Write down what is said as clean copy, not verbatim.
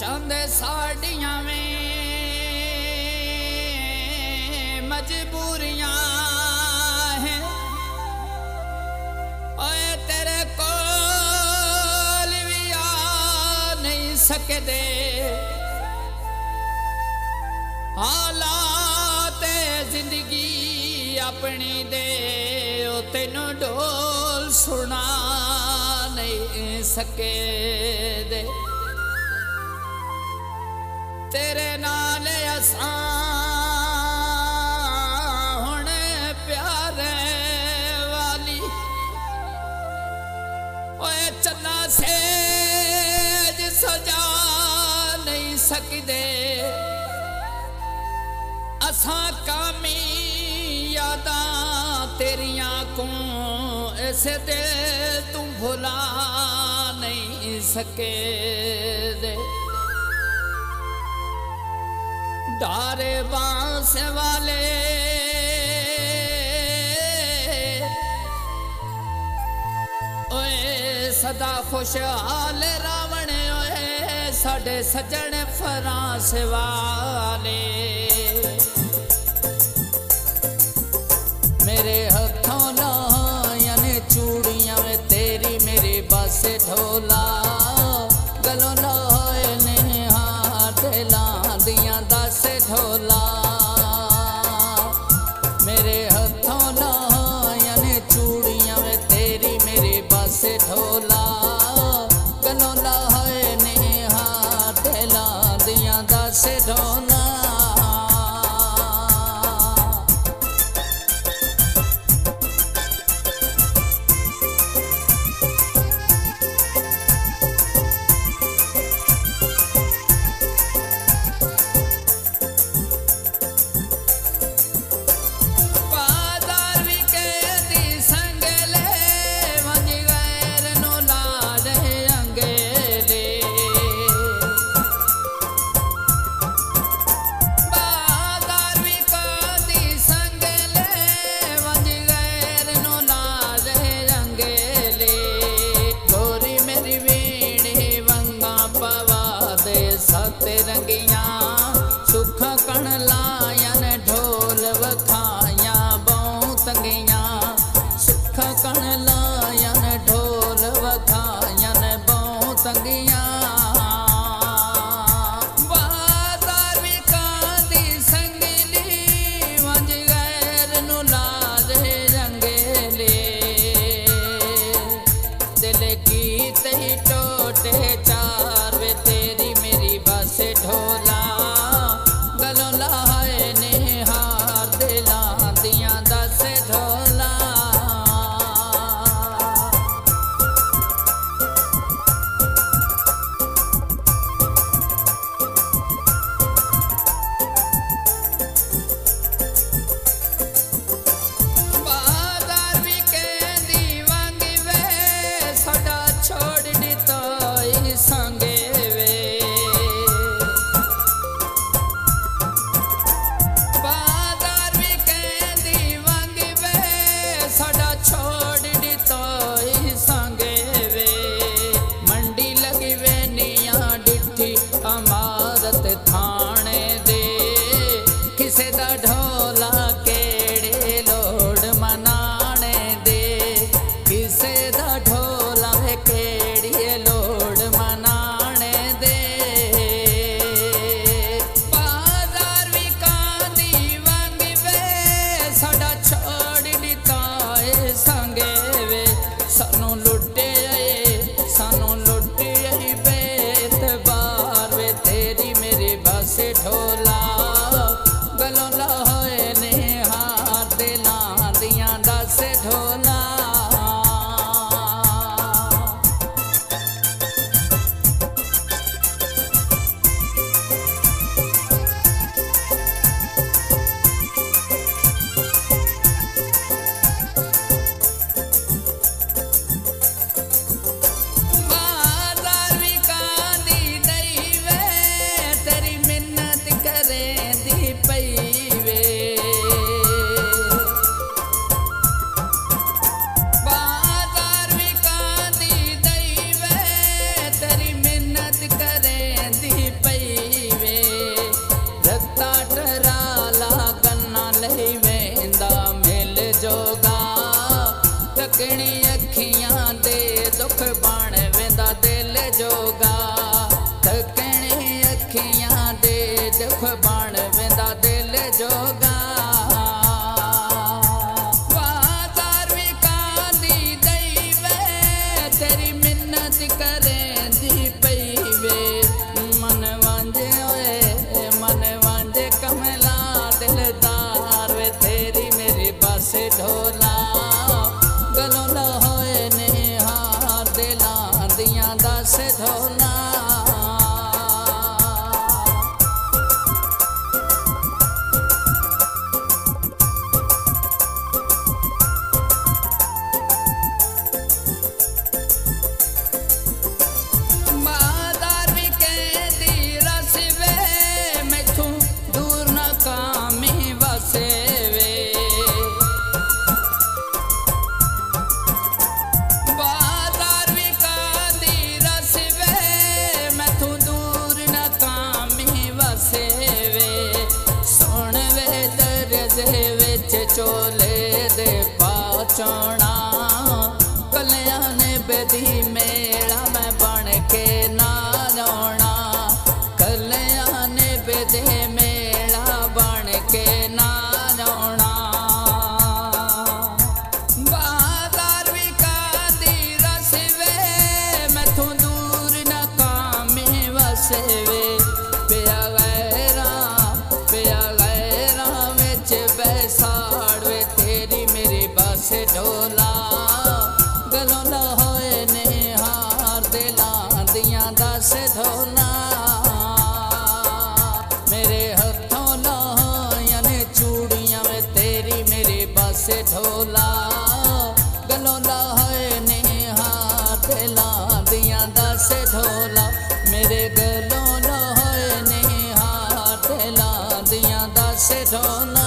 चंद साड़ियां में मजबूरियां हैं ओए तेरे कोल भी आ नहीं सकदे हालात जिंदगी अपनी दे ओ तेनू ढोल सुना नहीं सके दे तेरे नाल असां हुण प्यारे वाली ओए चन्ना सेज सजा नहीं सकदे असां कामी यादां तेरियां को ऐसे दे तू भुला नहीं सके दे डारे बांस वाले ओए सदा खुशहाल रावण ओए साडे सजन फरांस वाले मेरे हथों लायन चूड़ियां में तेरी मेरी बस ढोला गलों लाए ने हाथ लांदियां दस ढोला मेरे हथों लायन चूड़ियां में तेरी मेरी बस ढोला गलों लाए ने हाथ लांदियां दस ढोला रंगियां सुख कण लायन ढोल वखाया बहु तंगियां सुख कण लायन ढोल वखायन बहु तंगियां बाजार विकांदी संगली वंज गैर नु लाजे रंगेले दिल की तही टोटे चार वे तेरी मेरी बस ढोला गलों लाए ने हार दिलां दियां दस ढोला जोगा तकनी अखियां दे दुख बण वेंदा दिल जोगा तकनी अखियां दे दुख बण वेंदा दिल जोगा बाजार भी कांदी दई वे तेरी मिन्नत करेंदी पई वे मन वांझे ओए मन वांझे कमला दिलदार वे तेरी मेरी बस ढोला गलों ना होए निहार दिलां दियां दस ढोला बाजार भी कहती रस वे मैथों दूर ना कामी वसे वे बाजार भी कहती रस वे मैथों दूर ना कामी वसे वे सुन वे दर्जे विच चोले दे पाचोना कलियां ने बेदी मेला मैं बन के ना रोना कलियां ने बेदे मेला बन के ना रोना बाजार भी कांदी रस वे मैथों दूर ना कामी वसे वे पिया गैरा विच बैसाड़ वे तेरी मेरी बस ढोला गलों ना होए निहार दिलां दियां दस ढोला मेरे हथों ना होयन चूड़ियां वे तेरी मेरी बस ढोला गलों ना होए निहार दिलां दियां दस ढोला मेरे गलों ना होए निहार दिलां दियां दस ढोला